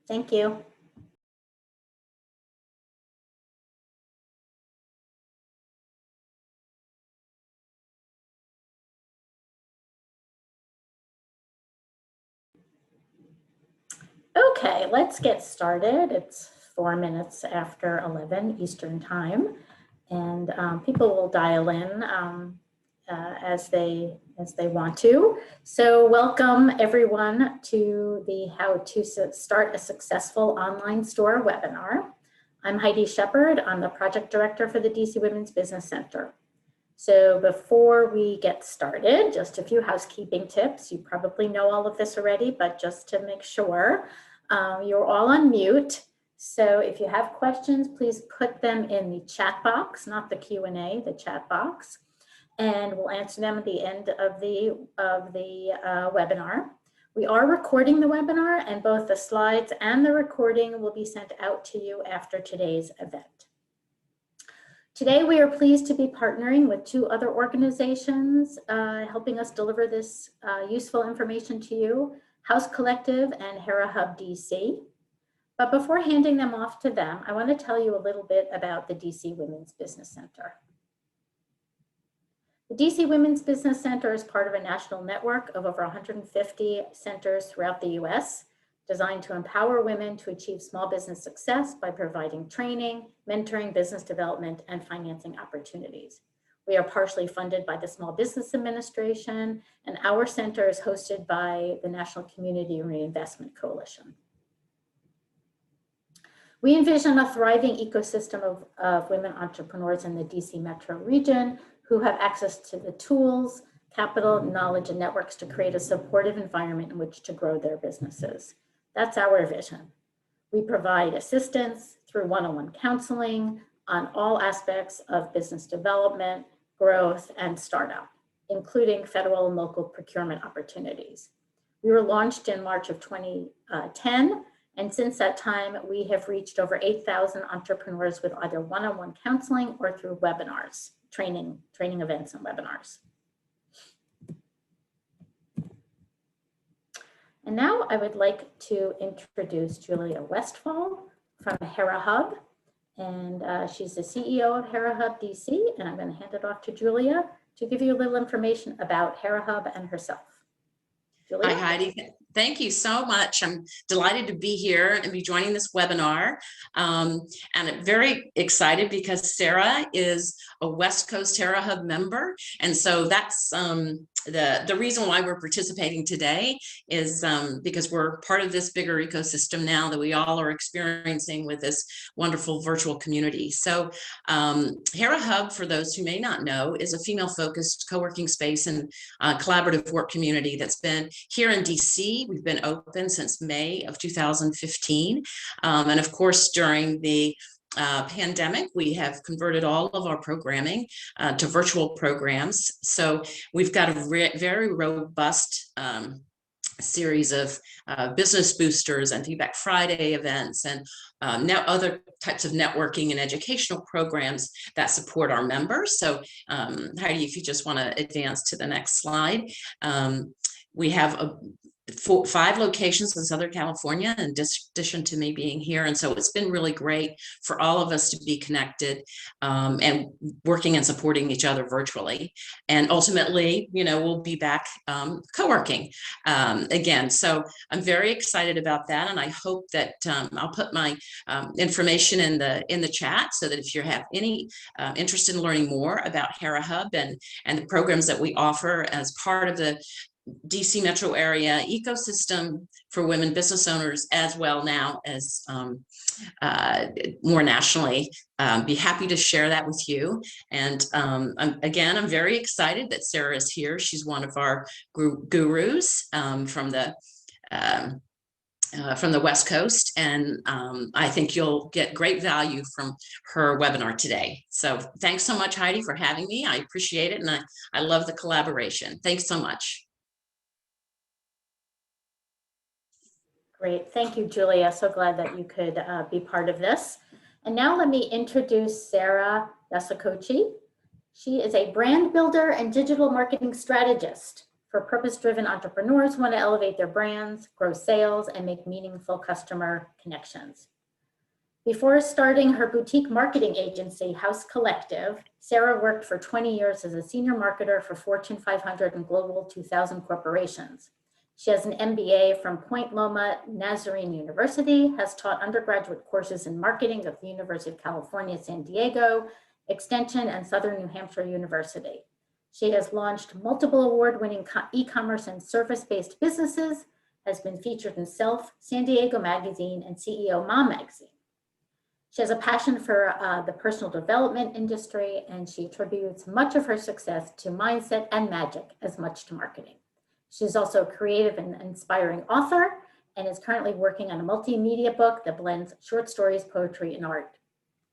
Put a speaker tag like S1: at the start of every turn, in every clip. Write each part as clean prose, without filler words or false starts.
S1: Thank you. Okay, let's get started. It's 4 minutes after 11 Eastern Time, and people will dial in as they want to. So welcome everyone to the How to Start a Successful Online Store webinar. I'm Heidi Shepard. I'm the project director for the DC Women's Business Center. So before we get started, just a few housekeeping tips. You probably know all of this already, but just to make sure, you're all on mute. So if you have questions, please put them in the chat box, not the Q&A, the chat box, and we'll answer them at the end of the webinar. We are recording the webinar, and both the slides and the recording will be sent out to you after today's event. Today, we are pleased to be partnering with two other organizations helping us deliver this useful information to you, House Collective and Hera Hub DC. But before handing them off to them, I want to tell you a little bit about the DC Women's Business Center. The DC Women's Business Center is part of a national network of over 150 centers throughout the US, designed to empower women to achieve small business success by providing training, mentoring, business development, and financing opportunities. We are partially funded by the Small Business Administration, and our center is hosted by the National Community Reinvestment Coalition. We envision a thriving ecosystem of women entrepreneurs in the DC metro region who have access to the tools, capital, knowledge, and networks to create a supportive environment in which to grow their businesses. That's our vision. We provide assistance through one-on-one counseling on all aspects of business development, growth, and startup, including federal and local procurement opportunities. We were launched in March of 2010, and since that time, we have reached over 8,000 entrepreneurs with either one-on-one counseling or through webinars, training events and webinars. And now I would like to introduce Julia Westfall from Hera Hub. And she's the CEO of Hera Hub DC. And I'm going to hand it off to Julia to give you a little information about Hera Hub and herself. Julia?
S2: Hi, Heidi. Thank you so much. I'm delighted to be here and be joining this webinar. And I'm very excited because Sarah is a West Coast Hera Hub member. And so that's the reason why we're participating today is because we're part of this bigger ecosystem now that we all are experiencing with this wonderful virtual community. So Hera Hub, for those who may not know, is a female-focused co-working space and collaborative work community that's been here in DC. We've been open since May of 2015. And of course, during the pandemic, we have converted all of our programming to virtual programs. So we've got a very robust series of business boosters and Feedback Friday events and now other types of networking and educational programs that support our members. So Heidi, if you just want to advance to the next slide. We have 5 locations in Southern California in addition to me being here. And so it's been really great for all of us to be connected and working and supporting each other virtually. And ultimately, you know, we'll be back co-working again. So I'm very excited about that. And I hope that I'll put my information in the chat so that if you have any interest in learning more about Hera Hub and the programs that we offer as part of the DC metro area ecosystem for women business owners, as well now as more nationally, be happy to share that with you. And I'm very excited that Sarah is here. She's one of our gurus from the West Coast, and I think you'll get great value from her webinar today. So thanks so much, Heidi, for having me. I appreciate it, and I love the collaboration. Thanks so much.
S1: Great, thank you, Julia. So glad that you could be part of this. And now let me introduce Sarah Yasakochi. She is a brand builder and digital marketing strategist for purpose-driven entrepreneurs who want to elevate their brands, grow sales, and make meaningful customer connections. Before starting her boutique marketing agency, House Collective, Sarah worked for 20 years as a senior marketer for Fortune 500 and Global 2000 corporations. She has an MBA from Point Loma Nazarene University, has taught undergraduate courses in marketing at the University of California, San Diego, Extension, and Southern New Hampshire University. She has launched multiple award-winning e-commerce and service-based businesses, has been featured in Self, San Diego Magazine, and CEO Mom Magazine. She has a passion for the personal development industry, and she attributes much of her success to mindset and magic as much to marketing. She's also a creative and inspiring author and is currently working on a multimedia book that blends short stories, poetry, and art.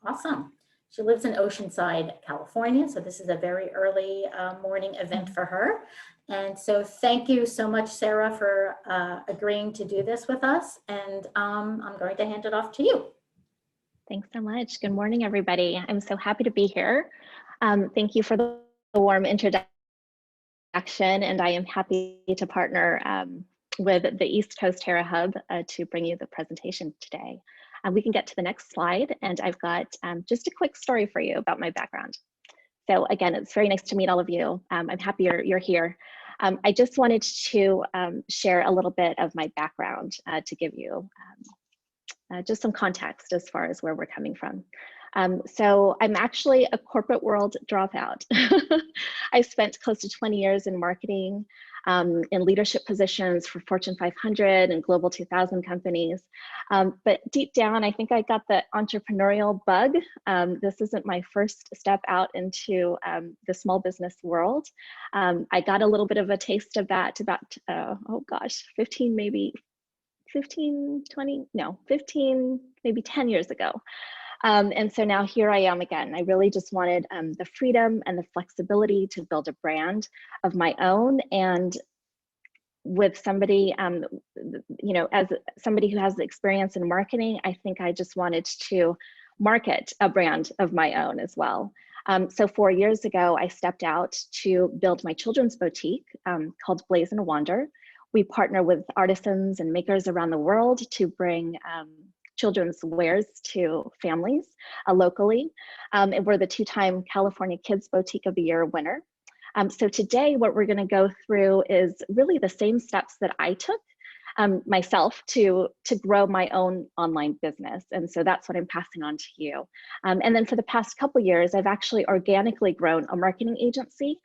S1: Awesome. She lives in Oceanside, California, so this is a very early morning event for her. And so thank you so much, Sarah, for agreeing to do this with us. And I'm going to hand it off to you.
S3: Thanks so much. Good morning, everybody. I'm so happy to be here. Thank you for the warm introduction, and I am happy to partner with the East Coast Hera Hub to bring you the presentation today. We can get to the next slide, and I've got just a quick story for you about my background. So again, it's very nice to meet all of you. I'm happy you're here. I just wanted to share a little bit of my background to give you just some context as far as where we're coming from. So I'm actually a corporate world dropout. I spent close to 20 years in marketing, in leadership positions for Fortune 500 and Global 2000 companies. But deep down, I think I got the entrepreneurial bug. This isn't my first step out into the small business world. I got a little bit of a taste of that about, oh gosh, 15, maybe 15, 20, no, 15, maybe 10 years ago. And so now here I am again. I really just wanted the freedom and the flexibility to build a brand of my own. And with somebody, you know, as somebody who has the experience in marketing, I think I just wanted to market a brand of my own as well. So 4 years ago, I stepped out to build my children's boutique called Blaze and Wander. We partner with artisans and makers around the world to bring children's wares to families locally. And we're the 2-time California Kids Boutique of the Year winner. So today what we're going to go through is really the same steps that I took myself to grow my own online business. And so that's what I'm passing on to you. And then for the past couple years, I've actually organically grown a marketing agency.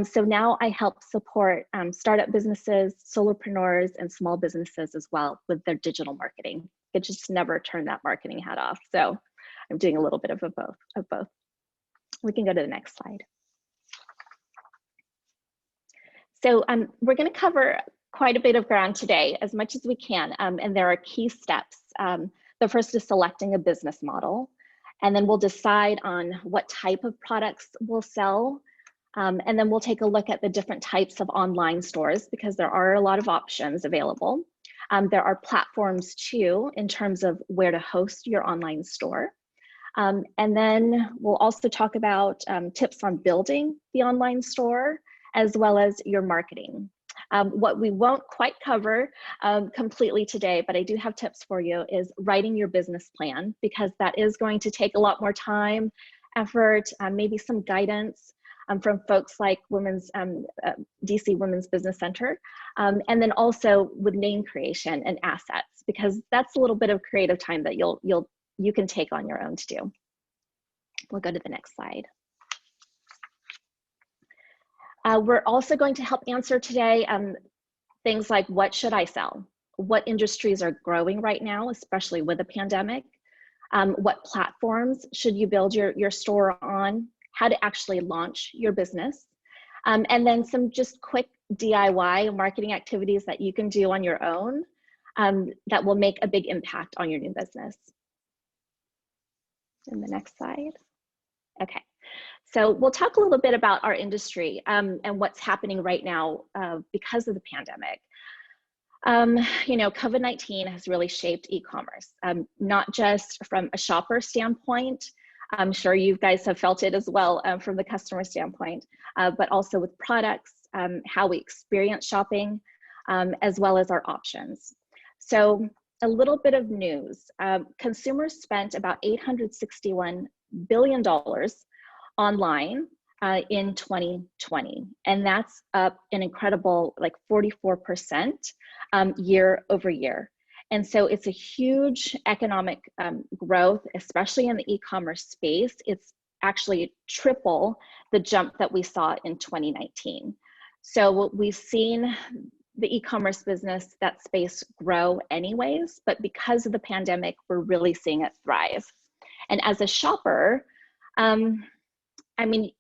S3: So now I help support startup businesses, solopreneurs, and small businesses as well with their digital marketing. I just never turn that marketing hat off. So I'm doing a little bit of both. We can go to the next slide. So we're going to cover quite a bit of ground today, as much as we can, and there are key steps. The first is selecting a business model, and then we'll decide on what type of products we'll sell. And then we'll take a look at the different types of online stores, because there are a lot of options available. There are platforms too, in terms of where to host your online store. And then we'll also talk about tips on building the online store, as well as your marketing. What we won't quite cover completely today, but I do have tips for you, is writing your business plan, because that is going to take a lot more time, effort, maybe some guidance from folks like DC Women's Business Center, and then also with name creation and assets, because that's a little bit of creative time that you can take on your own to do. We'll go to the next slide. We're also going to help answer today things like, what should I sell? What industries are growing right now, especially with the pandemic? What platforms should you build your store on? How to actually launch your business? And then some just quick DIY marketing activities that you can do on your own that will make a big impact on your new business. And the next slide. Okay. So we'll talk a little bit about our industry and what's happening right now because of the pandemic. You know, COVID-19 has really shaped e-commerce, not just from a shopper standpoint. I'm sure you guys have felt it as well from the customer standpoint, but also with products, how we experience shopping, as well as our options. So a little bit of news. Consumers spent about $861 billion online in 2020, and that's up an incredible like 44% year over year. And so it's a huge economic growth, especially in the e-commerce space. It's actually triple the jump that we saw in 2019. So we've seen the e-commerce business, that space grow anyways, but because of the pandemic, we're really seeing it thrive. And as a shopper, I mean,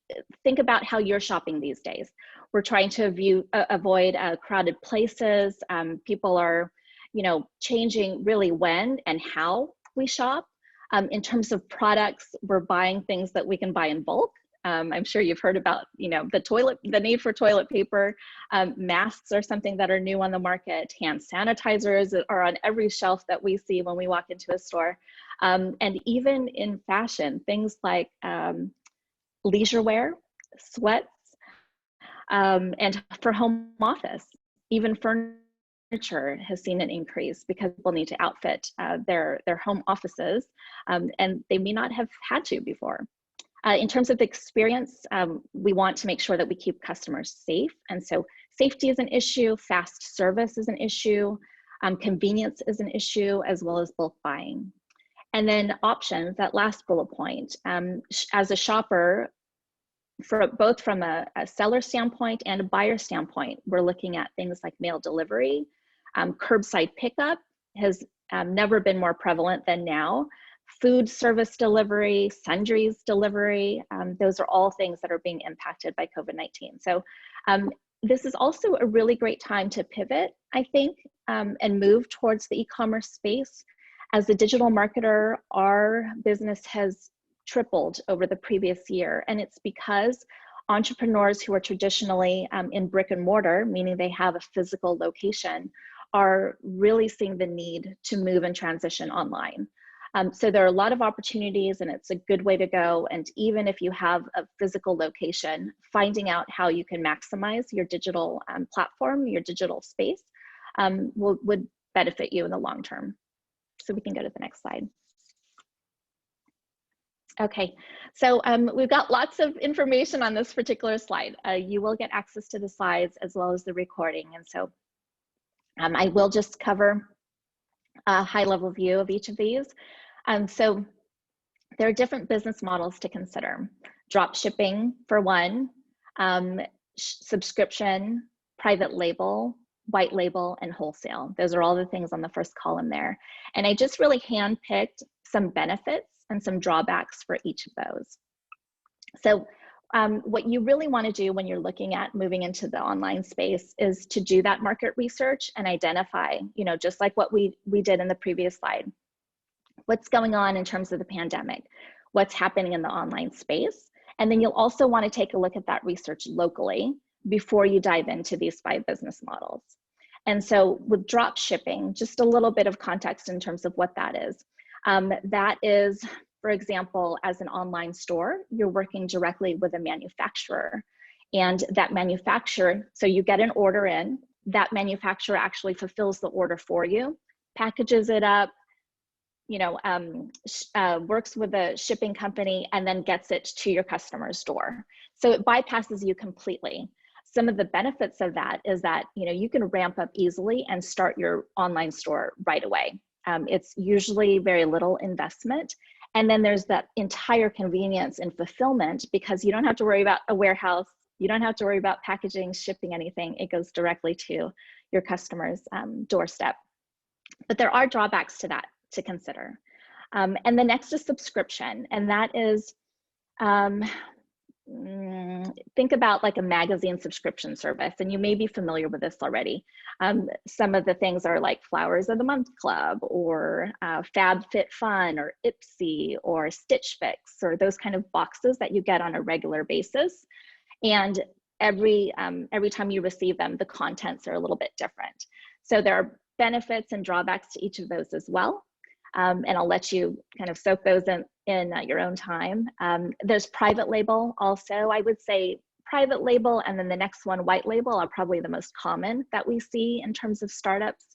S3: think about how you're shopping these days. We're trying to avoid crowded places. People are, changing really when and how we shop. In terms of products, we're buying things that we can buy in bulk. I'm sure you've heard about, the need for toilet paper. Masks are something that are new on the market. Hand sanitizers are on every shelf that we see when we walk into a store. And even in fashion, things like leisure wear, sweats, and for home office, even furniture has seen an increase because people need to outfit their home offices, and they may not have had to before. In terms of the experience, we want to make sure that we keep customers safe. And so safety is an issue, fast service is an issue, convenience is an issue, as well as bulk buying. And then options, that last bullet point. As a shopper, both from a seller standpoint and a buyer standpoint, we're looking at things like mail delivery. Curbside pickup has never been more prevalent than now. Food service delivery, sundries delivery, those are all things that are being impacted by COVID-19. So this is also a really great time to pivot, I think, and move towards the e-commerce space. As a digital marketer, our business has tripled over the previous year, and it's because entrepreneurs who are traditionally in brick and mortar, meaning they have a physical location, are really seeing the need to move and transition online. So there are a lot of opportunities, and it's a good way to go. And even if you have a physical location, finding out how you can maximize your digital platform, your digital space, would benefit you in the long term. So we can go to the next slide. Okay, so we've got lots of information on this particular slide. You will get access to the slides as well as the recording. And so I will just cover a high-level view of each of these. So there are different business models to consider. Drop shipping for one, subscription, private label, white label, and wholesale. Those are all the things on the first column there. And I just really handpicked some benefits and some drawbacks for each of those. So what you really want to do when you're looking at moving into the online space is to do that market research and identify, just like what we did in the previous slide, what's going on in terms of the pandemic, what's happening in the online space. And then you'll also want to take a look at that research locally before you dive into these 5 business models. And so with drop shipping, just a little bit of context in terms of what that is. That is, for example, as an online store, you're working directly with a manufacturer, and that manufacturer, so you get an order in, that manufacturer actually fulfills the order for you, packages it up, works with a shipping company, and then gets it to your customer's door. So it bypasses you completely. Some of the benefits of that is that, you can ramp up easily and start your online store right away. It's usually very little investment. And then there's that entire convenience and fulfillment, because you don't have to worry about a warehouse. You don't have to worry about packaging, shipping anything. It goes directly to your customer's doorstep. But there are drawbacks to that to consider. And the next is subscription. And that is, think about like a magazine subscription service, and you may be familiar with this already. Some of the things are like Flowers of the Month Club, or FabFitFun, or Ipsy, or Stitch Fix, or those kind of boxes that you get on a regular basis. And every time you receive them, the contents are a little bit different. So there are benefits and drawbacks to each of those as well. And I'll let you kind of soak those in your own time. There's private label also. I would say private label, and then the next one, white label, are probably the most common that we see in terms of startups.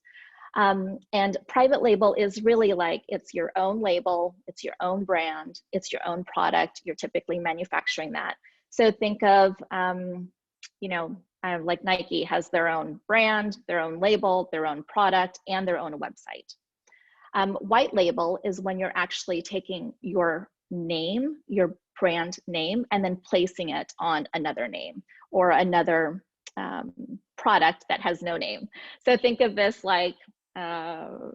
S3: And private label is really like, it's your own label, it's your own brand, it's your own product, you're typically manufacturing that. So think of, you know, like Nike has their own brand, their own label, their own product, and their own website. White label is when you're actually taking your name, your brand name, and then placing it on another name or another product that has no name. So think of this like a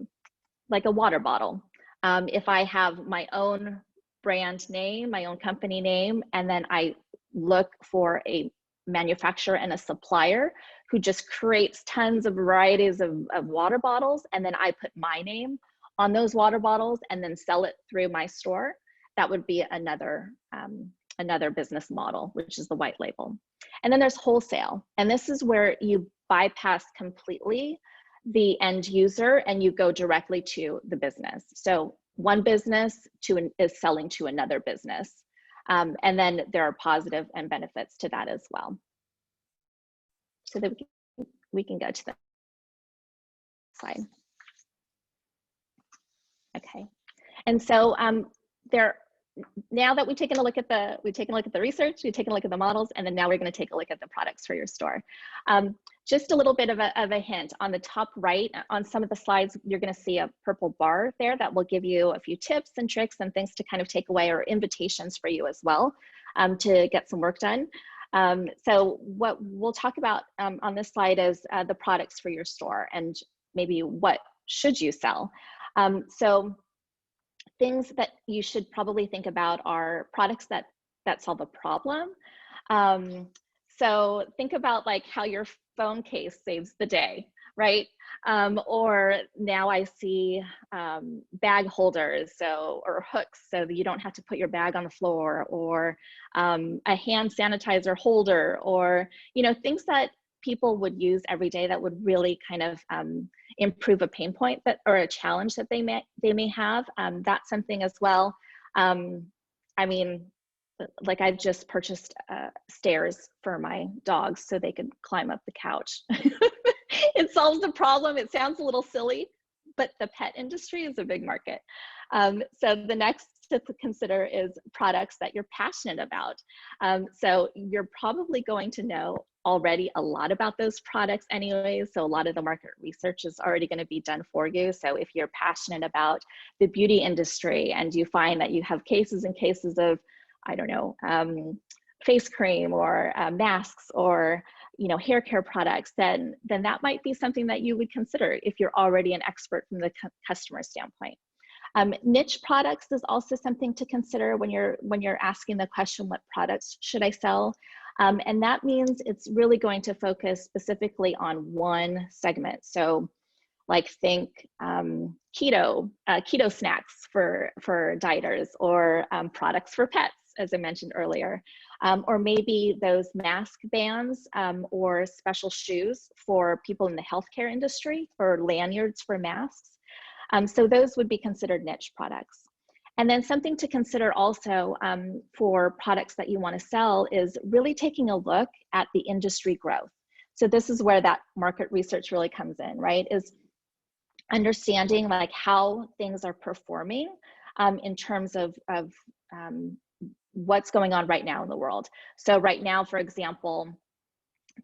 S3: water bottle. If I have my own brand name, my own company name, and then I look for a manufacturer and a supplier who just creates tons of varieties of water bottles, and then I put my name on those water bottles and then sell it through my store, that would be another business model, which is the white label. And then there's wholesale. And this is where you bypass completely the end user and you go directly to the business. So one business is selling to another business. And then there are positive and benefits to that as well. So that we can go to the slide. Okay. And so now that we've taken a look at the research, we've taken a look at the models, and then now we're going to take a look at the products for your store. Just a little bit of a hint on the top right, on some of the slides, you're going to see a purple bar there that will give you a few tips and tricks and things to kind of take away, or invitations for you as well, to get some work done. So what we'll talk about on this slide is the products for your store and maybe what should you sell. So things that you should probably think about are products that solve a problem. So think about like how your phone case saves the day, right? Or now I see bag holders, or hooks, so that you don't have to put your bag on the floor, or a hand sanitizer holder, or things that people would use every day that would really kind of improve a pain point or a challenge that they may have. That's something as well. I mean, like I've just purchased stairs for my dogs so they could climb up the couch. It solves the problem. It sounds a little silly, but the pet industry is a big market. So the next to consider is products that you're passionate about. So you're probably going to know already a lot about those products anyway. So a lot of the market research is already going to be done for you. So if you're passionate about the beauty industry and you find that you have cases and cases of, I don't know, face cream or masks or hair care products, then that might be something that you would consider if you're already an expert from the customer standpoint. Niche products is also something to consider when you're asking the question, what products should I sell? And that means it's really going to focus specifically on one segment. So like think keto snacks for dieters, or products for pets, as I mentioned earlier, or maybe those mask bands, or special shoes for people in the healthcare industry, or lanyards for masks. So those would be considered niche products. And then something to consider also for products that you want to sell is really taking a look at the industry growth. So this is where that market research really comes in, right? Is understanding like how things are performing in terms of what's going on right now in the world. So right now, for example,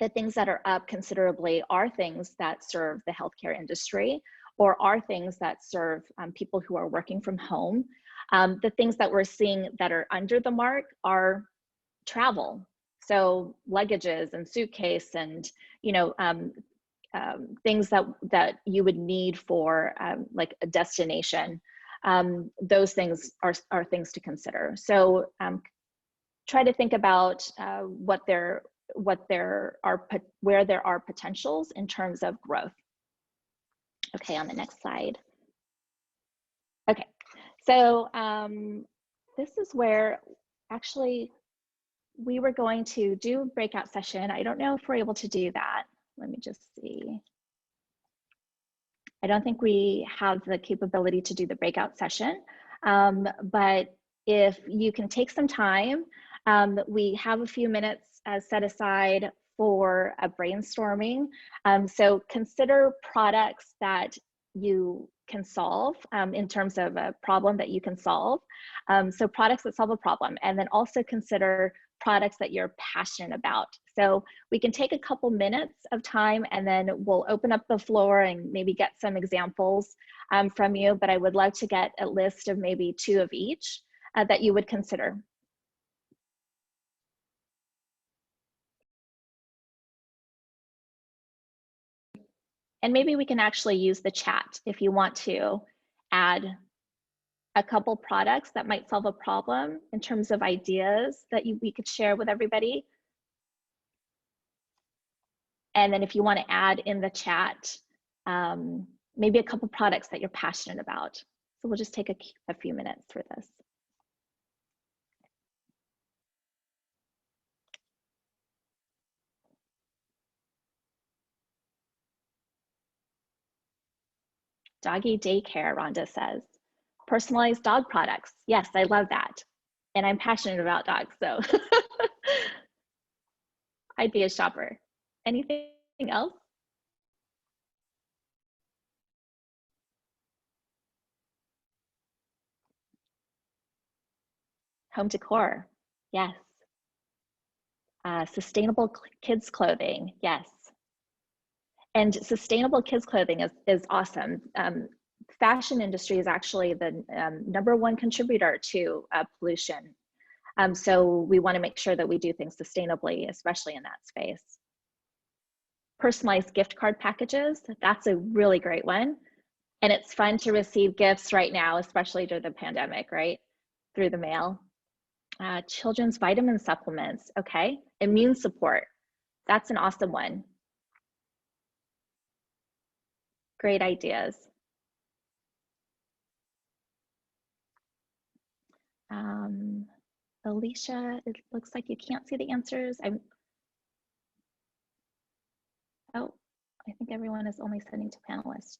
S3: the things that are up considerably are things that serve the healthcare industry, or are things that serve people who are working from home. The things that we're seeing that are under the mark are travel. So luggages and suitcase and, things that you would need for like a destination. Those things are things to consider. So try to think about where there are potentials in terms of growth. Okay, on the next slide. Okay, so this is where actually we were going to do a breakout session. I don't know if we're able to do that. Let me just see. I don't think we have the capability to do the breakout session, but if you can take some time, we have a few minutes set aside for a brainstorming. So consider products that you can solve in terms of a problem that you can solve. So products that solve a problem, and then also consider products that you're passionate about. So we can take a couple minutes of time and then we'll open up the floor and maybe get some examples from you, but I would love to get a list of maybe 2 of each that you would consider. And maybe we can actually use the chat if you want to add a couple products that might solve a problem in terms of ideas that we could share with everybody. And then if you want to add in the chat, maybe a couple products that you're passionate about. So we'll just take a few minutes for this. Doggy daycare, Rhonda says. Personalized dog products. Yes, I love that. And I'm passionate about dogs, so I'd be a shopper. Anything else? Home decor. Yes. Sustainable kids clothing. Yes. And sustainable kids clothing is awesome. Fashion industry is actually the #1 contributor to pollution. So we want to make sure that we do things sustainably, especially in that space. Personalized gift card packages, that's a really great one. And it's fun to receive gifts right now, especially during the pandemic, right? Through the mail. Children's vitamin supplements, okay. Immune support, that's an awesome one. Great ideas. Alicia, it looks like you can't see the answers. Oh, I think everyone is only sending to panelists.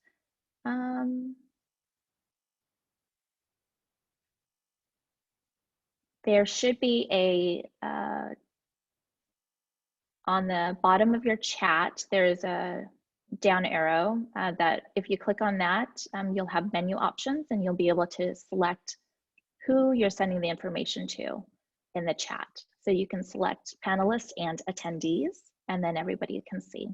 S3: There should be a, on the bottom of your chat, there's a down arrow that if you click on that, you'll have menu options and you'll be able to select who you're sending the information to in the chat. So you can select panelists and attendees, and then everybody can see.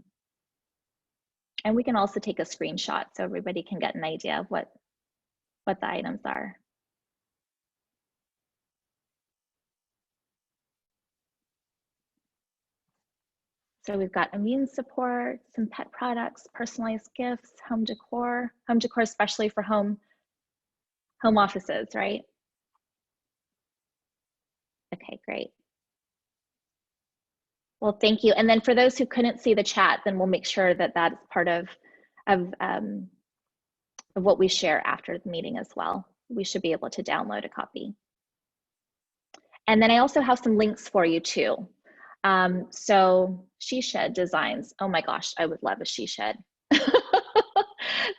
S3: And we can also take a screenshot so everybody can get an idea of what the items are. So we've got immune support, some pet products, personalized gifts, home decor especially for home offices, right? Okay, great. Well, thank you. And then for those who couldn't see the chat, then we'll make sure that that's part of what we share after the meeting as well. We should be able to download a copy. And then I also have some links for you too. So she shed designs. Oh my gosh, I would love a she shed.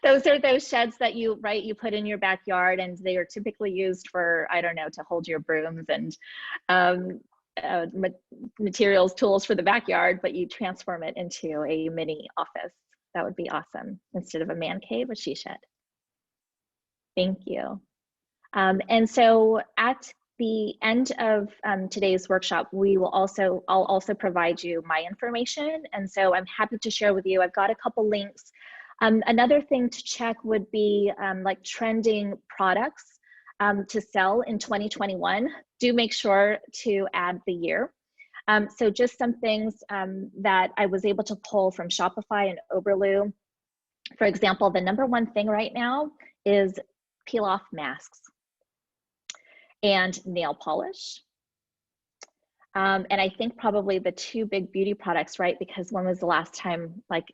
S3: Those are those sheds that you put in your backyard, and they are typically used for, I don't know, to hold your brooms and materials, tools for the backyard, but you transform it into a mini office. That would be awesome. Instead of a man cave, a she shed. Thank you. And so at the end of today's workshop, I'll also provide you my information. And so I'm happy to share with you. I've got a couple links. Another thing to check would be like trending products to sell in 2021. Do make sure to add the year. So just some things that I was able to pull from Shopify and Oberloo. For example, the #1 thing right now is peel off masks and nail polish. And I think probably the 2 big beauty products, right? Because when was the last time, like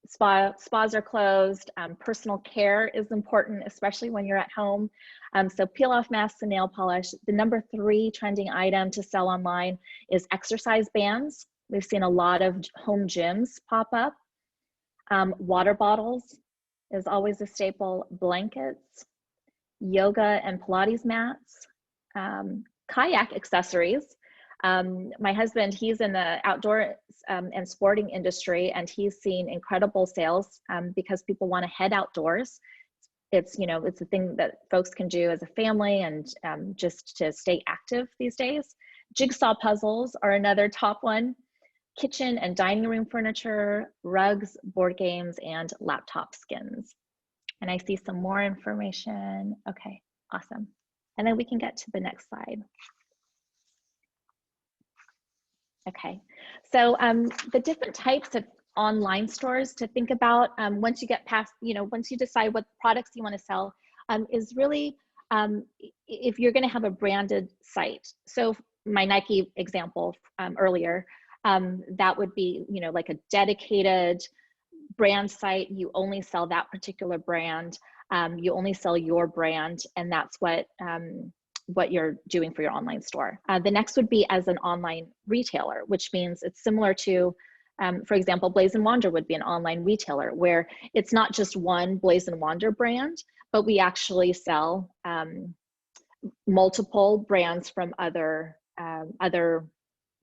S3: spas are closed, personal care is important, especially when you're at home. So peel off masks and nail polish. The #3 trending item to sell online is exercise bands. We've seen a lot of home gyms pop up. Water bottles is always a staple. Blankets, yoga and Pilates mats, kayak accessories. My husband, he's in the outdoor and sporting industry, and he's seen incredible sales because people want to head outdoors. It's, you know, it's a thing that folks can do as a family and just to stay active these days. Jigsaw puzzles are another top one. Kitchen and dining room furniture, rugs, board games, and laptop skins. And I see some more information. Okay, awesome. And then we can get to the next slide. Okay, so the different types of online stores to think about once you get past, you know, once you decide what products you want to sell is really if you're going to have a branded site. So my Nike example earlier, that would be, you know, like a dedicated brand site. You only sell that particular brand. You only sell your brand, and that's what you're doing for your online store. The next would be as an online retailer, which means it's similar to, for example, Blaze and Wander would be an online retailer where it's not just one Blaze and Wander brand, but we actually sell multiple brands from other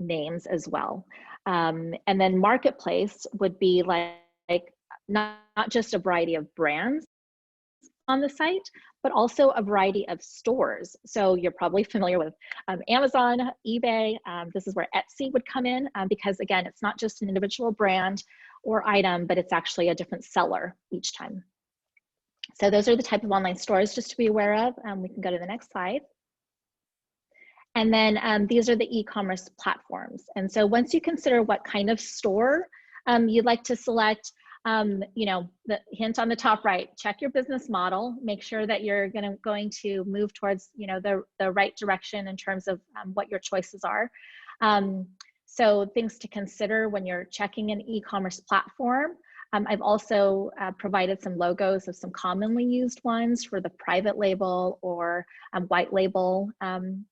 S3: names as well. And then marketplace would be like not just a variety of brands on the site, but also a variety of stores. So you're probably familiar with Amazon, eBay. This is where Etsy would come in because again, it's not just an individual brand or item, but it's actually a different seller each time. So those are the type of online stores just to be aware of. We can go to the next slide. And then these are the e-commerce platforms. And so once you consider what kind of store you'd like to select, you know, the hint on the top right, check your business model, make sure that you're going to move towards, you know, the right direction in terms of what your choices are. So things to consider when you're checking an e-commerce platform. I've also provided some logos of some commonly used ones for the private label or white label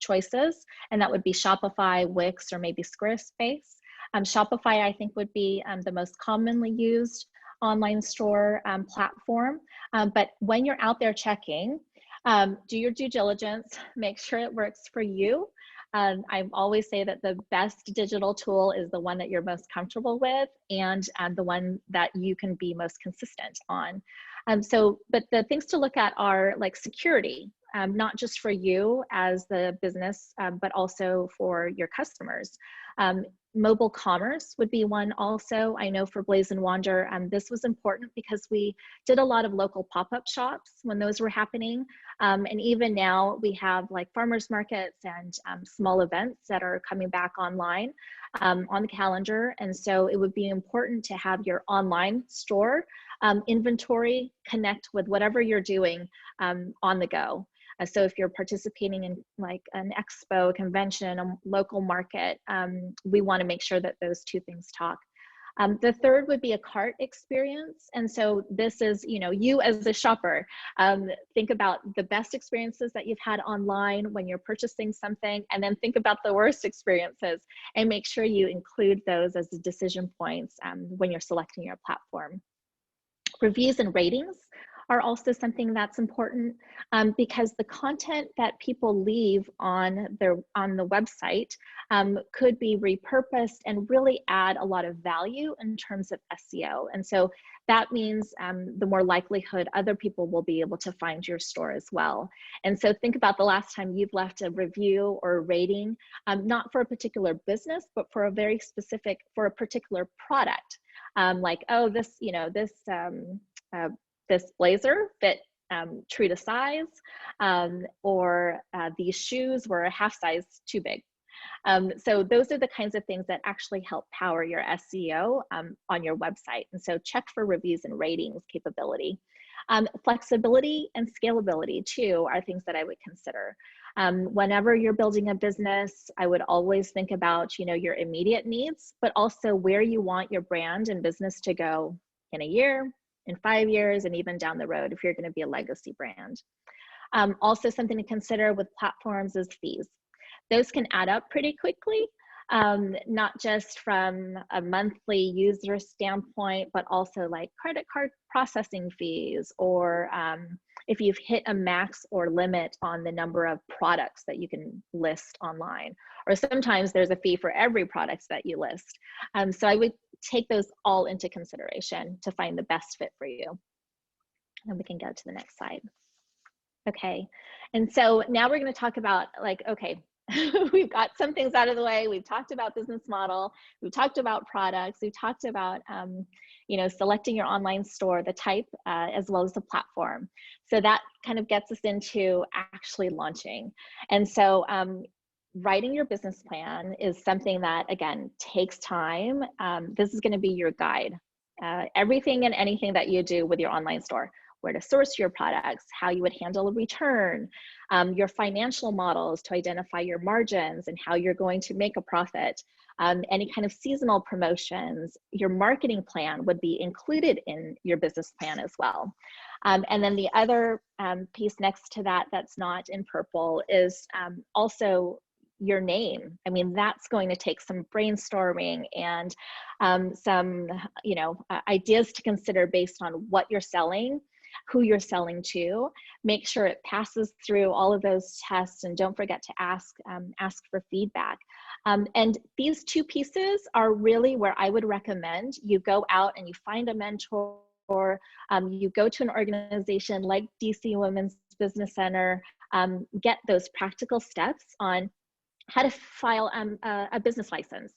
S3: choices. And that would be Shopify, Wix, or maybe Squarespace. Shopify, I think, would be the most commonly used online store platform. But when you're out there checking, do your due diligence, make sure it works for you. I always say that the best digital tool is the one that you're most comfortable with and the one that you can be most consistent on. But the things to look at are like security, not just for you as the business, but also for your customers. Mobile commerce would be one also. I know for Blaze and Wander, this was important because we did a lot of local pop-up shops when those were happening. And even now we have like farmers markets and small events that are coming back online on the calendar. And so it would be important to have your online store inventory connect with whatever you're doing on the go. So if you're participating in like an expo, a convention, a local market, we want to make sure that those two things talk. The third would be a cart experience. And so this is, you know, you as a shopper, think about the best experiences that you've had online when you're purchasing something, and then think about the worst experiences and make sure you include those as the decision points when you're selecting your platform. Reviews and ratings are also something that's important because the content that people leave on the website could be repurposed and really add a lot of value in terms of SEO. And so that means the more likelihood other people will be able to find your store as well. And so think about the last time you've left a review or a rating, not for a particular business, but for a very specific, for a particular product. Like, oh, this, you know, this blazer fit true to size, or these shoes were a half size too big. So those are the kinds of things that actually help power your SEO on your website. And so check for reviews and ratings capability. Flexibility and scalability too are things that I would consider. Whenever you're building a business, I would always think about, you know, your immediate needs, but also where you want your brand and business to go in a year, in 5 years, and even down the road if you're going to be a legacy brand. Also something to consider with platforms is fees. Those can add up pretty quickly, not just from a monthly user standpoint, but also like credit card processing fees or if you've hit a max or limit on the number of products that you can list online, or sometimes there's a fee for every product that you list. So I would take those all into consideration to find the best fit for you. And we can go to the next slide. Okay, and so now we're going to talk about, like, okay, we've got some things out of the way. We've talked about business model. We've talked about products. We've talked about, you know, selecting your online store, the type, as well as the platform. So that kind of gets us into actually launching. And so writing your business plan is something that, again, takes time. This is going to be your guide. Everything and anything that you do with your online store, where to source your products, how you would handle a return, your financial models to identify your margins and how you're going to make a profit, any kind of seasonal promotions, your marketing plan would be included in your business plan as well. And then the other piece next to that that's not in purple is also your name. I mean, that's going to take some brainstorming and some, you know, ideas to consider based on what you're selling, who you're selling to. Make sure it passes through all of those tests, and don't forget to ask for feedback. And these two pieces are really where I would recommend you go out and you find a mentor, or you go to an organization like DC Women's Business Center, get those practical steps on how to file a business license,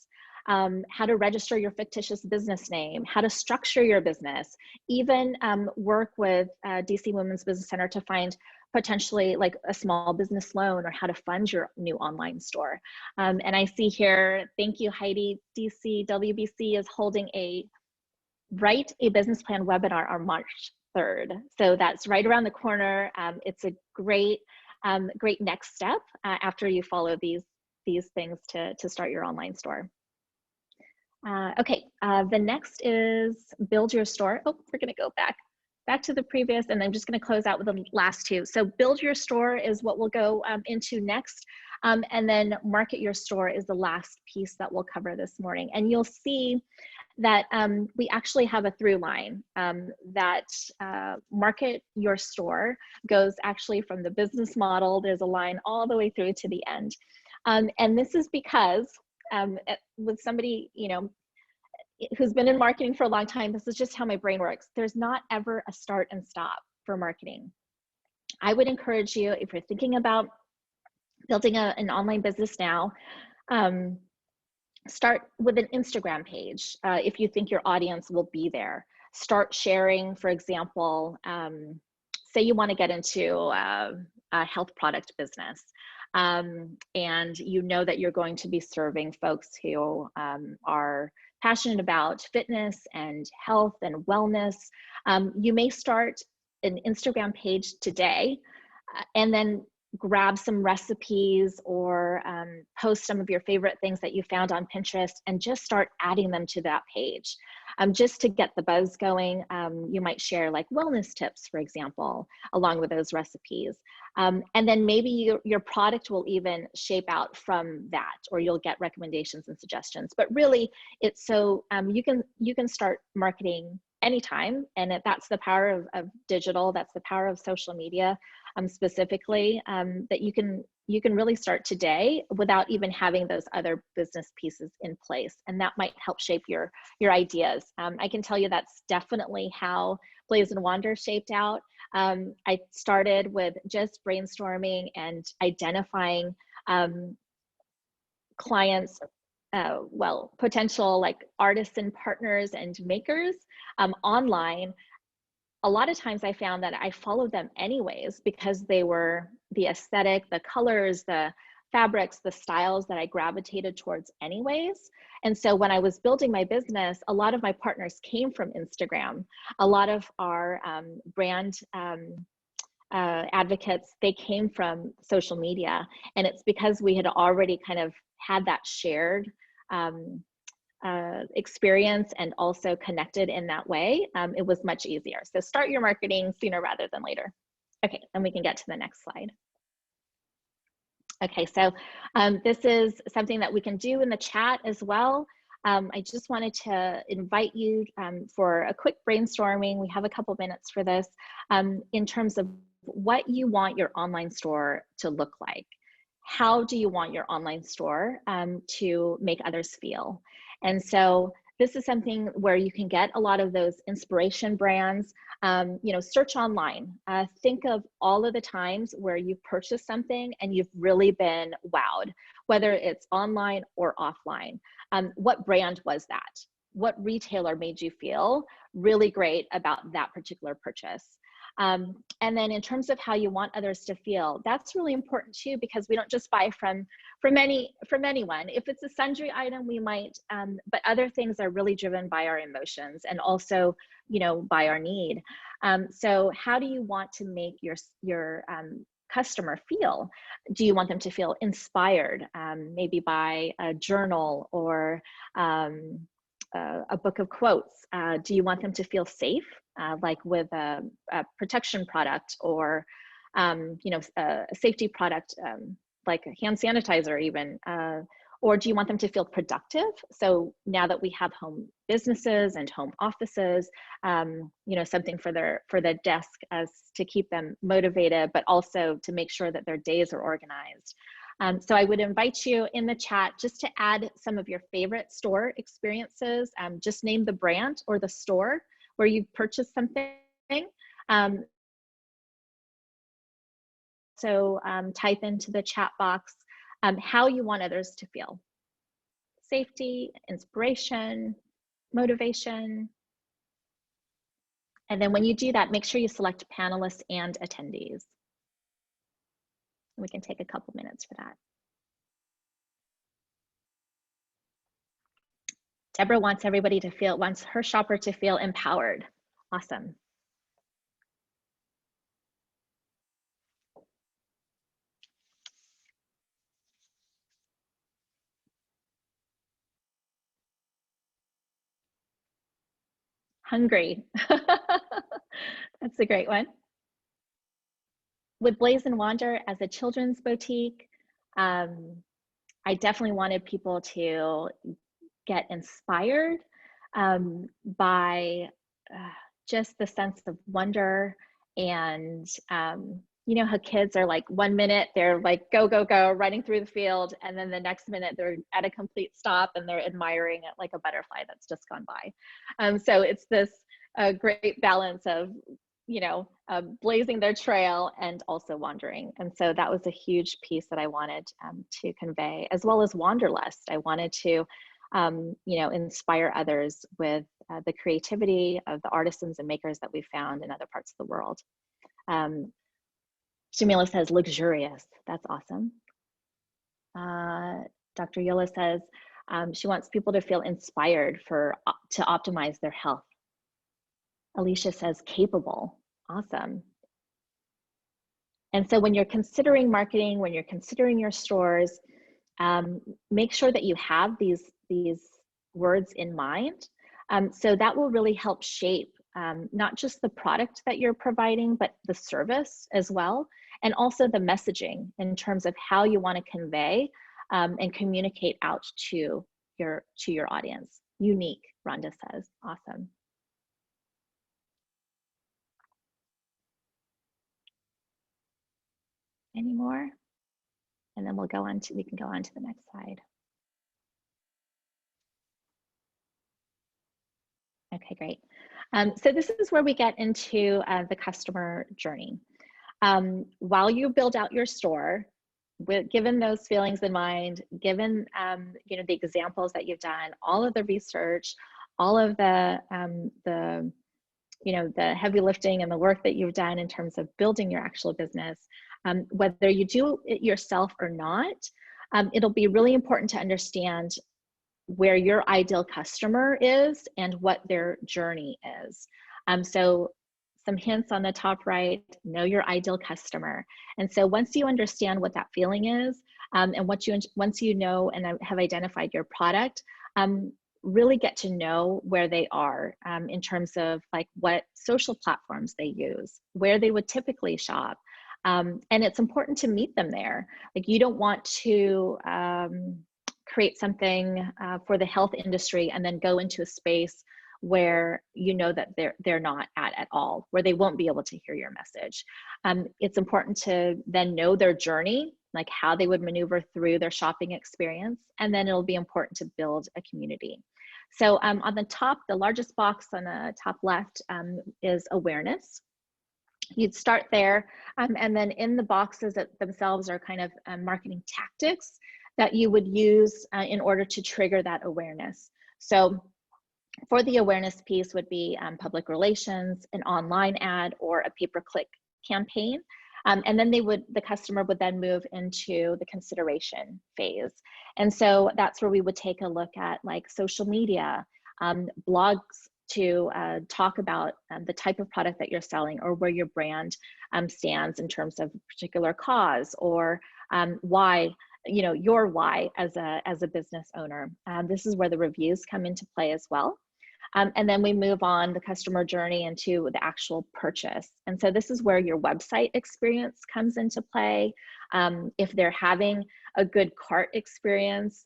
S3: how to register your fictitious business name, how to structure your business, even work with DC Women's Business Center to find potentially like a small business loan, or how to fund your new online store. And I see here, thank you, Heidi, DC WBC is holding a Write a Business Plan webinar on March 3rd. So that's right around the corner. It's a great, great next step after you follow these things to start your online store. Okay, the next is build your store. Oh, we're gonna go back to the previous, and I'm just gonna close out with the last two. So build your store is what we'll go into next. And then market your store is the last piece that we'll cover this morning. And you'll see that we actually have a through line that market your store goes actually from the business model. There's a line all the way through to the end. And this is because with somebody, you know, who's been in marketing for a long time, this is just how my brain works. There's not ever a start and stop for marketing. I would encourage you, if you're thinking about building an online business now, start with an Instagram page if you think your audience will be there. Start sharing, for example, say you want to get into a health product business. And you know that you're going to be serving folks who are passionate about fitness and health and wellness. You may start an Instagram page today and then grab some recipes or post some of your favorite things that you found on Pinterest and just start adding them to that page. Just to get the buzz going, you might share like wellness tips, for example, along with those recipes. And then maybe your product will even shape out from that, or you'll get recommendations and suggestions. But really, it's so you can start marketing anytime, and that's the power of digital. That's the power of social media, specifically, that you can really start today without even having those other business pieces in place, and that might help shape your ideas. I can tell you that's definitely how Blaze and Wander shaped out. I started with just brainstorming and identifying clients, well, potential like artists and partners and makers online. A lot of times I found that I followed them anyways because they were the aesthetic, the colors, the fabrics, the styles that I gravitated towards anyways. And so when I was building my business, a lot of my partners came from Instagram. A lot of our brand advocates, they came from social media. And it's because we had already kind of had that shared experience and also connected in that way. It was much easier. So start your marketing sooner rather than later. Okay, and we can get to the next slide. Okay, so this is something that we can do in the chat as well. I just wanted to invite you for a quick brainstorming. We have a couple minutes for this in terms of what you want your online store to look like. How do you want your online store to make others feel? And so this is something where you can get a lot of those inspiration brands. Search online. Think of all of the times where you've purchased something and you've really been wowed, whether it's online or offline. What brand was that? What retailer made you feel really great about that particular purchase? And then in terms of how you want others to feel, that's really important too, because we don't just buy from anyone. If it's a sundry item, we might, but other things are really driven by our emotions and also, by our need. So how do you want to make your customer feel? Do you want them to feel inspired, maybe by a journal or a book of quotes? Do you want them to feel safe, like with a protection product or a safety product, like a hand sanitizer even? Or do you want them to feel productive? So now that we have home businesses and home offices, something for their desk as to keep them motivated, but also to make sure that their days are organized. So I would invite you in the chat just to add some of your favorite store experiences. Just name the brand or the store where you've purchased something. So type into the chat box how you want others to feel. Safety, inspiration, motivation. And then when you do that, make sure you select panelists and attendees. We can take a couple minutes for that. Deborah wants her shopper to feel empowered. Awesome. Hungry. That's a great one. With Blaze and Wander as a children's boutique, I definitely wanted people to get inspired by just the sense of wonder. And you know how kids are like 1 minute they're like go go go running through the field, and then the next minute they're at a complete stop and they're admiring it like a butterfly that's just gone by. So it's this great balance of blazing their trail and also wandering. And so that was a huge piece that I wanted to convey, as well as wanderlust. I wanted to inspire others with the creativity of the artisans and makers that we found in other parts of the world. Shamila says luxurious. That's awesome. Dr. Yola says she wants people to feel inspired to optimize their health. Alicia says capable. Awesome. And so when you're considering marketing, when you're considering your stores, make sure that you have these words in mind. So that will really help shape not just the product that you're providing, but the service as well, and also the messaging in terms of how you want to convey and communicate out to your audience. Unique, Rhonda says. Awesome. Any more? And then we can go on to the next slide. Okay, great. So this is where we get into the customer journey. While you build out your store, given those feelings in mind, given the examples that you've done, all of the research, all of the heavy lifting and the work that you've done in terms of building your actual business, whether you do it yourself or not, it'll be really important to understand where your ideal customer is and what their journey is. So some hints on the top right: know your ideal customer. And so once you understand what that feeling is, and once you know and have identified your product, really get to know where they are in terms of like what social platforms they use, where they would typically shop. And it's important to meet them there. Like, you don't want to create something for the health industry and then go into a space where you know that they're not at all, where they won't be able to hear your message. It's important to then know their journey, like how they would maneuver through their shopping experience, and then it'll be important to build a community. So on the top, the largest box on the top left is awareness. You'd start there, and then in the boxes that themselves are kind of marketing tactics that you would use in order to trigger that awareness. So for the awareness piece would be public relations, an online ad, or a pay-per-click campaign. And then the customer would then move into the consideration phase. And so that's where we would take a look at like social media, blogs to talk about the type of product that you're selling, or where your brand stands in terms of a particular cause, or why, your why as a business owner. This is where the reviews come into play as well. And then we move on the customer journey into the actual purchase. And so this is where your website experience comes into play. If they're having a good cart experience,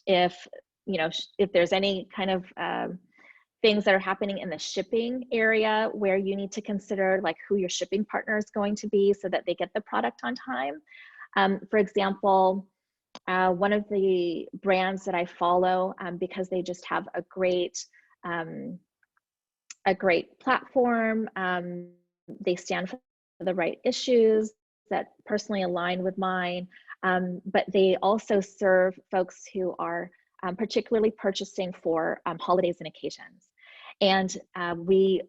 S3: if there's any kind of things that are happening in the shipping area where you need to consider like who your shipping partner is going to be so that they get the product on time. For example, one of the brands that I follow, because they just have a great platform, they stand for the right issues that personally align with mine, but they also serve folks who are particularly purchasing for holidays and occasions. And we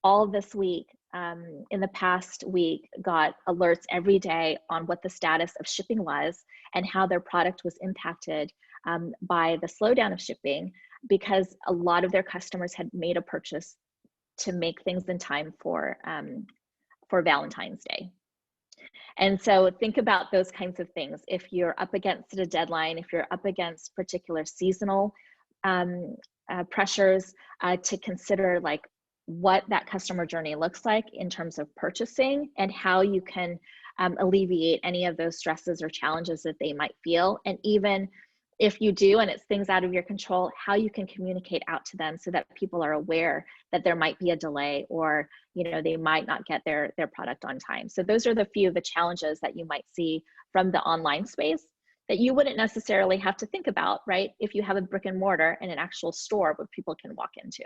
S3: all this week, in the past week, got alerts every day on what the status of shipping was and how their product was impacted by the slowdown of shipping, because a lot of their customers had made a purchase to make things in time for Valentine's Day. And so think about those kinds of things. If you're up against a deadline, if you're up against particular seasonal pressures, to consider like what that customer journey looks like in terms of purchasing, and how you can alleviate any of those stresses or challenges that they might feel. And even if you do, and it's things out of your control, how you can communicate out to them so that people are aware that there might be a delay, or they might not get their product on time. So those are the few of the challenges that you might see from the online space that you wouldn't necessarily have to think about, right? If you have a brick and mortar and an actual store where people can walk into.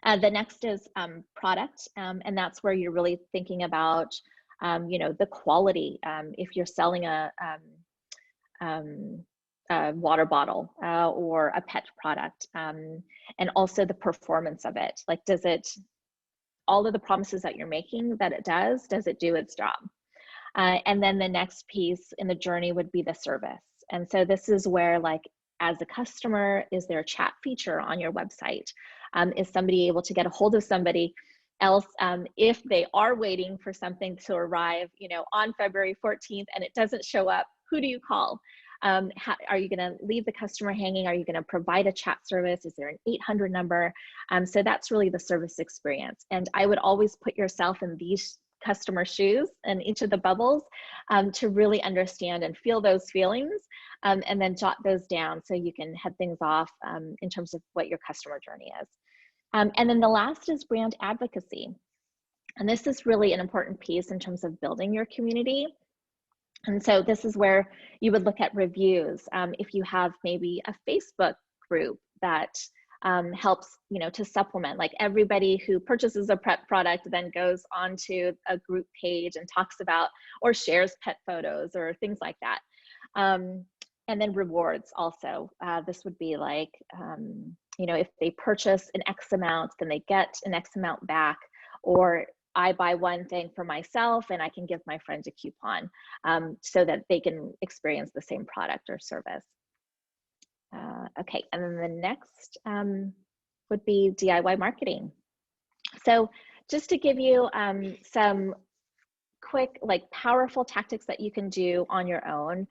S3: The next is product, and that's where you're really thinking about, the quality. If you're selling a water bottle or a pet product, and also the performance of it. Like, all of the promises that you're making that it does it do its job? And then the next piece in the journey would be the service. And so this is where, like, as a customer, is there a chat feature on your website? Is somebody able to get a hold of somebody else if they are waiting for something to arrive, on February 14th and it doesn't show up? Who do you call? Are you going to leave the customer hanging? Are you going to provide a chat service? Is there an 800 number? So that's really the service experience. And I would always put yourself in these customer shoes and each of the bubbles to really understand and feel those feelings, and then jot those down so you can head things off in terms of what your customer journey is. And then the last is brand advocacy. And this is really an important piece in terms of building your community. And so this is where you would look at reviews. If you have maybe a Facebook group that helps, to supplement, like everybody who purchases a pet product then goes onto a group page and talks about or shares pet photos or things like that. And then rewards also. This would be like, if they purchase an X amount, then they get an X amount back, or I buy one thing for myself and I can give my friend a coupon so that they can experience the same product or service. Okay, and then the next would be DIY marketing. So just to give you some quick, like, powerful tactics that you can do on your own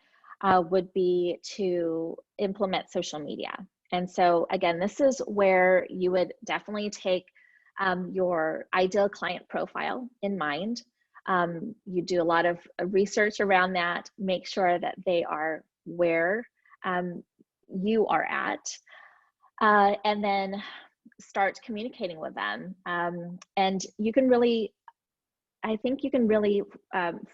S3: would be to implement social media. And so again, this is where you would definitely take your ideal client profile in mind. You do a lot of research around that, make sure that they are where you are at. and then start communicating with them. And you can really, I think you can really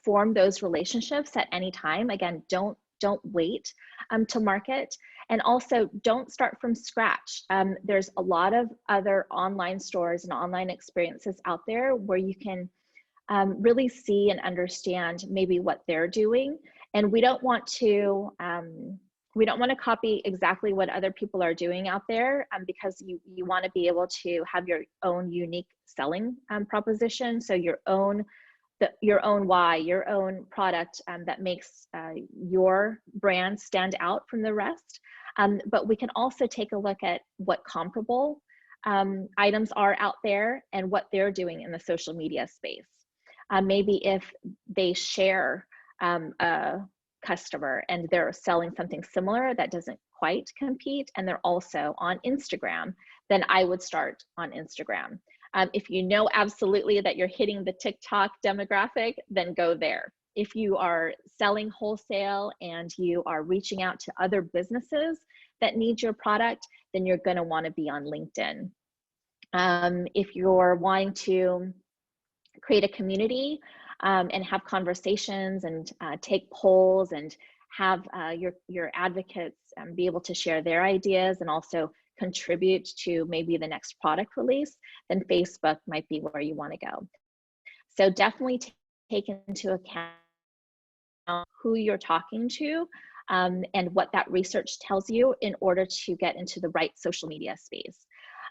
S3: form those relationships at any time. Again, don't wait to market, and also don't start from scratch. There's a lot of other online stores and online experiences out there where you can really see and understand maybe what they're doing. And we don't want to copy exactly what other people are doing out there, because you want to be able to have your own unique selling proposition. So your own why, your own product that makes your brand stand out from the rest. But we can also take a look at what comparable items are out there and what they're doing in the social media space. Maybe if they share a customer and they're selling something similar that doesn't quite compete, and they're also on Instagram, then I would start on Instagram. If you know absolutely that you're hitting the TikTok demographic, then go there. If you are selling wholesale and you are reaching out to other businesses that need your product, then you're going to want to be on LinkedIn. If you're wanting to create a community and have conversations and take polls and have your advocates be able to share their ideas and also contribute to maybe the next product release, then Facebook might be where you want to go. So definitely take into account who you're talking to and what that research tells you in order to get into the right social media space.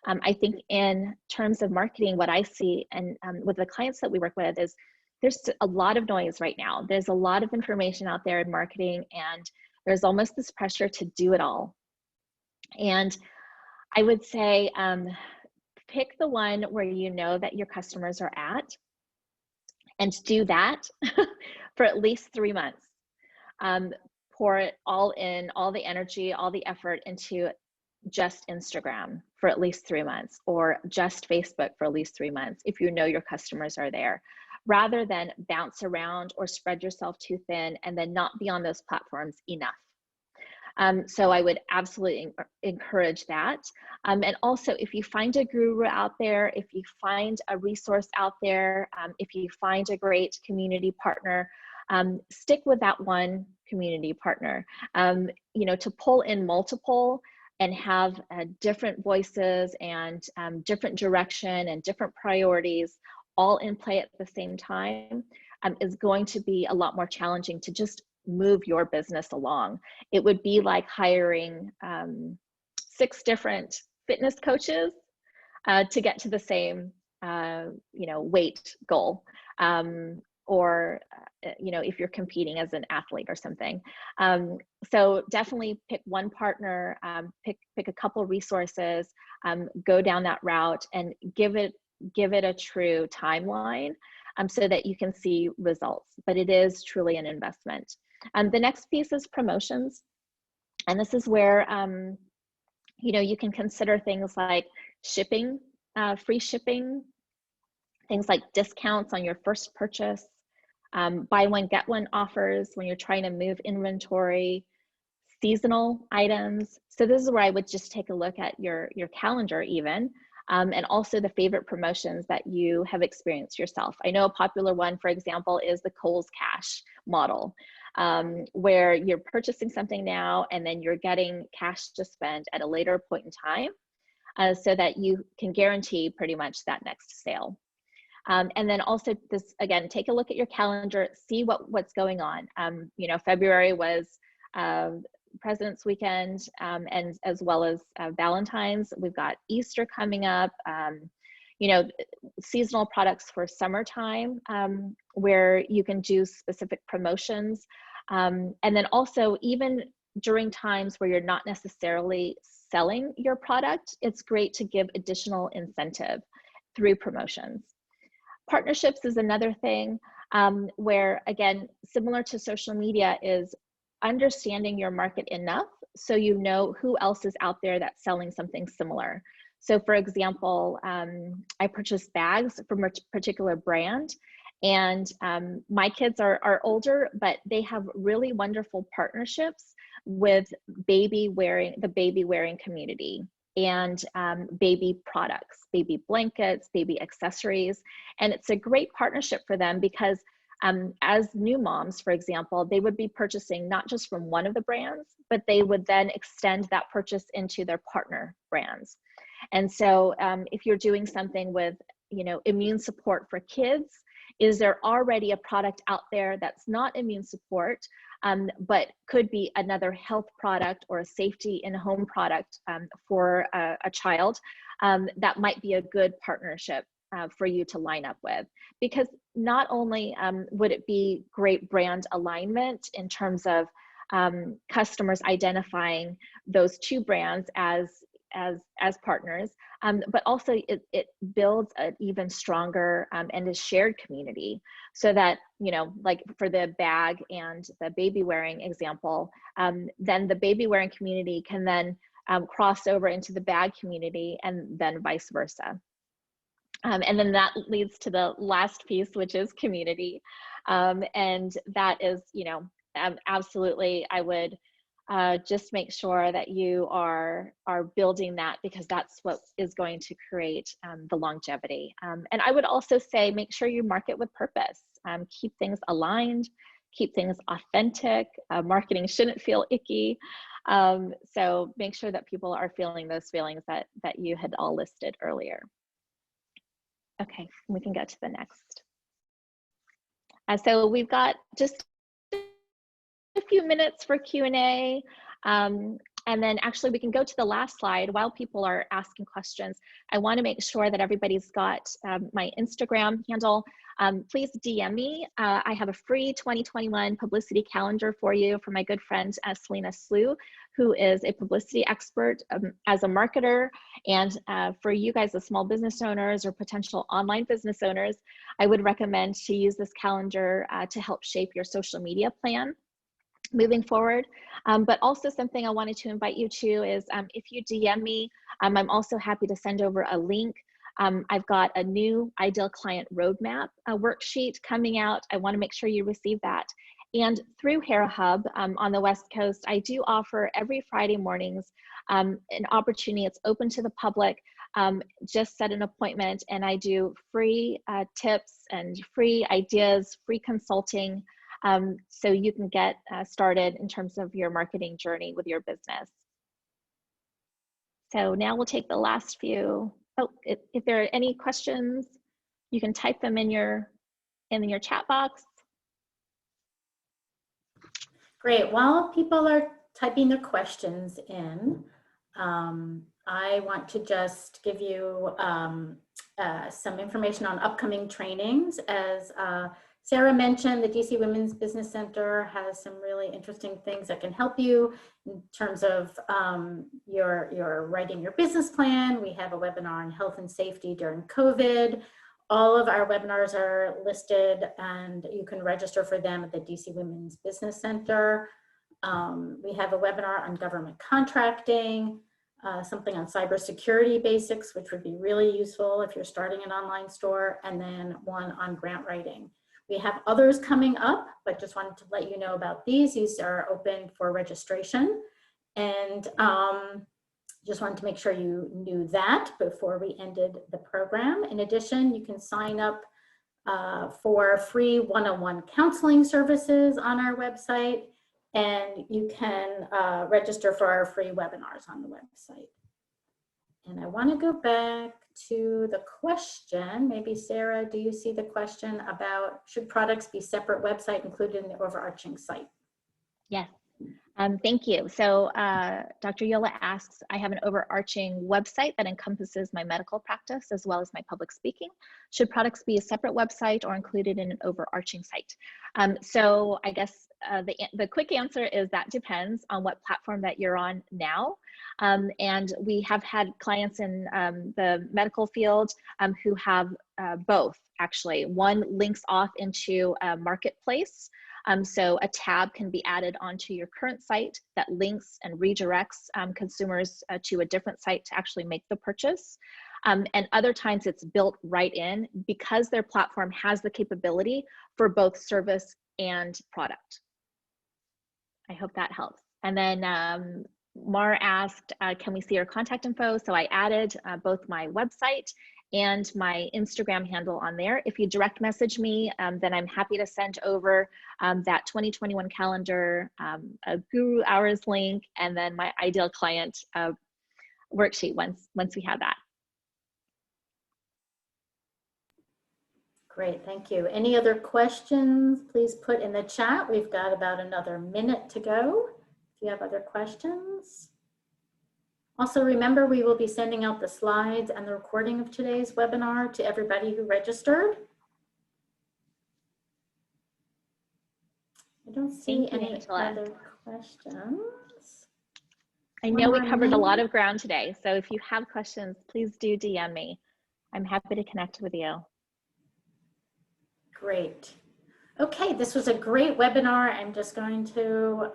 S3: I think in terms of marketing, what I see and with the clients that we work with is there's a lot of noise right now. There's a lot of information out there in marketing, and there's almost this pressure to do it all. And I would say pick the one where you know that your customers are at, and do that for at least 3 months. Pour it all in, all the energy, all the effort into just Instagram for at least 3 months, or just Facebook for at least 3 months if you know your customers are there, rather than bounce around or spread yourself too thin and then not be on those platforms enough. So I would absolutely encourage that. And also, if you find a guru out there, if you find a resource out there, if you find a great community partner, stick with that one community partner. You know, to pull in multiple and have different voices and different direction and different priorities all in play at the same time is going to be a lot more challenging to just move your business along. It would be like hiring 6 different fitness coaches to get to the same you know, weight goal, or you know, if you're competing as an athlete or something. So definitely pick one partner, pick a couple resources, go down that route, and give it a true timeline so that you can see results. But it is truly an investment. The next piece is promotions, and this is where you know, you can consider things like shipping, free shipping, things like discounts on your first purchase, buy one get one offers when you're trying to move inventory, seasonal items. So this is where I would just take a look at your calendar even, and also the favorite promotions that you have experienced yourself. I know a popular one, for example, is the Kohl's Cash model, where you're purchasing something now and then you're getting cash to spend at a later point in time, so that you can guarantee pretty much that next sale. And then also this, again, take a look at your calendar, see what's going on. You know, February was President's Weekend, and as well as Valentine's. We've got Easter coming up. You know, seasonal products for summertime, where you can do specific promotions. And then also, even during times where you're not necessarily selling your product, it's great to give additional incentive through promotions. Partnerships is another thing, where, again, similar to social media, is understanding your market enough so you know who else is out there that's selling something similar. So for example, I purchased bags from a particular brand, and my kids are older, but they have really wonderful partnerships with the baby wearing community. and baby products, baby blankets, baby accessories. And it's a great partnership for them because as new moms, for example, they would be purchasing not just from one of the brands, but they would then extend that purchase into their partner brands. And so if you're doing something with, immune support for kids, is there already a product out there that's not immune support, but could be another health product or a safety in-home product for a child? That might be a good partnership for you to line up with, because not only would it be great brand alignment in terms of customers identifying those two brands as partners, but also it builds an even stronger and a shared community, so that, like for the bag and the baby wearing example, then the baby wearing community can then cross over into the bag community, and then vice versa. And then that leads to the last piece, which is community. And that is, absolutely, I would just make sure that you are building that, because that's what is going to create the longevity. And I would also say, make sure you market with purpose. Keep things aligned, keep things authentic. Marketing shouldn't feel icky. So make sure that people are feeling those feelings that you had all listed earlier. Okay, we can get to the next. So we've got just a few minutes for Q&A. And then actually we can go to the last slide while people are asking questions. I want to make sure that everybody's got my Instagram handle. Please DM me. I have a free 2021 publicity calendar for you from my good friend Selena Slew, who is a publicity expert as a marketer. And for you guys as small business owners or potential online business owners, I would recommend to use this calendar to help shape your social media plan moving forward. But also something I wanted to invite you to is if you DM me, I'm also happy to send over a link. I've got a new ideal client roadmap worksheet coming out. I want to make sure you receive that. And through Hera Hub on the West Coast, I do offer every Friday mornings an opportunity. It's open to the public. Just set an appointment, and I do free tips and free ideas, free consulting, so you can get started in terms of your marketing journey with your business. So now we'll take the last few. Oh, if there are any questions, you can type them in your chat box.
S1: Great. While people are typing their questions in, I want to just give you some information on upcoming trainings. As Sarah mentioned, the DC Women's Business Center has some really interesting things that can help you in terms of your writing your business plan. We have a webinar on health and safety during COVID. All of our webinars are listed, and you can register for them at the DC Women's Business Center. We have a webinar on government contracting, something on cybersecurity basics, which would be really useful if you're starting an online store, and then one on grant writing. We have others coming up, but just wanted to let you know about these. These are open for registration, and just wanted to make sure you knew that before we ended the program. In addition, you can sign up for free one-on-one counseling services on our website, and you can register for our free webinars on the website. And I want to go back to the question. Maybe Sarah, do you see the question about should products be separate website included in the overarching site?
S3: Yes. Thank you. So Dr. Yola asks, I have an overarching website that encompasses my medical practice as well as my public speaking. Should products be a separate website or included in an overarching site? So I guess the quick answer is that depends on what platform that you're on now. And we have had clients in the medical field who have both, actually. One links off into a marketplace. So a tab can be added onto your current site that links and redirects consumers to a different site to actually make the purchase. And other times it's built right in because their platform has the capability for both service and product. I hope that helps. And then Mar asked, can we see your contact info? So I added both my website and my Instagram handle on there. If you direct message me, then I'm happy to send over that 2021 calendar, a Guru Hours link, and then my ideal client worksheet once we have that.
S1: Great, thank you. Any other questions, please put in the chat. We've got about another minute to go. If you have other questions. Also, remember, we will be sending out the slides and the recording of today's webinar to everybody who registered. I don't see any other questions.
S3: I know we covered a lot of ground today, so if you have questions, please do DM me. I'm happy to connect with you.
S1: Great. Okay, this was a great webinar. I'm just going to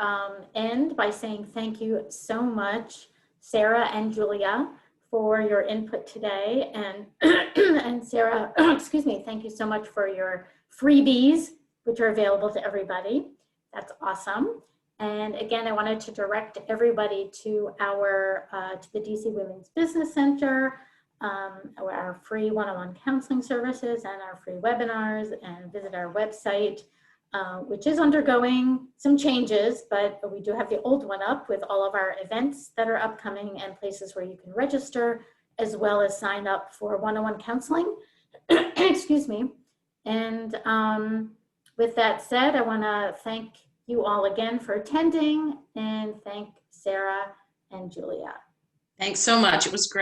S1: end by saying thank you so much, Sarah and Julia, for your input today. And, and Sarah, excuse me, thank you so much for your freebies, which are available to everybody. That's awesome. And again, I wanted to direct everybody to our, to the DC Women's Business Center, our free one-on-one counseling services and our free webinars, and visit our website, which is undergoing some changes, but we do have the old one up with all of our events that are upcoming and places where you can register, as well as sign up for one-on-one counseling. Excuse me. And with that said, I want to thank you all again for attending, and thank Sarah and Julia.
S2: Thanks so much. It was great.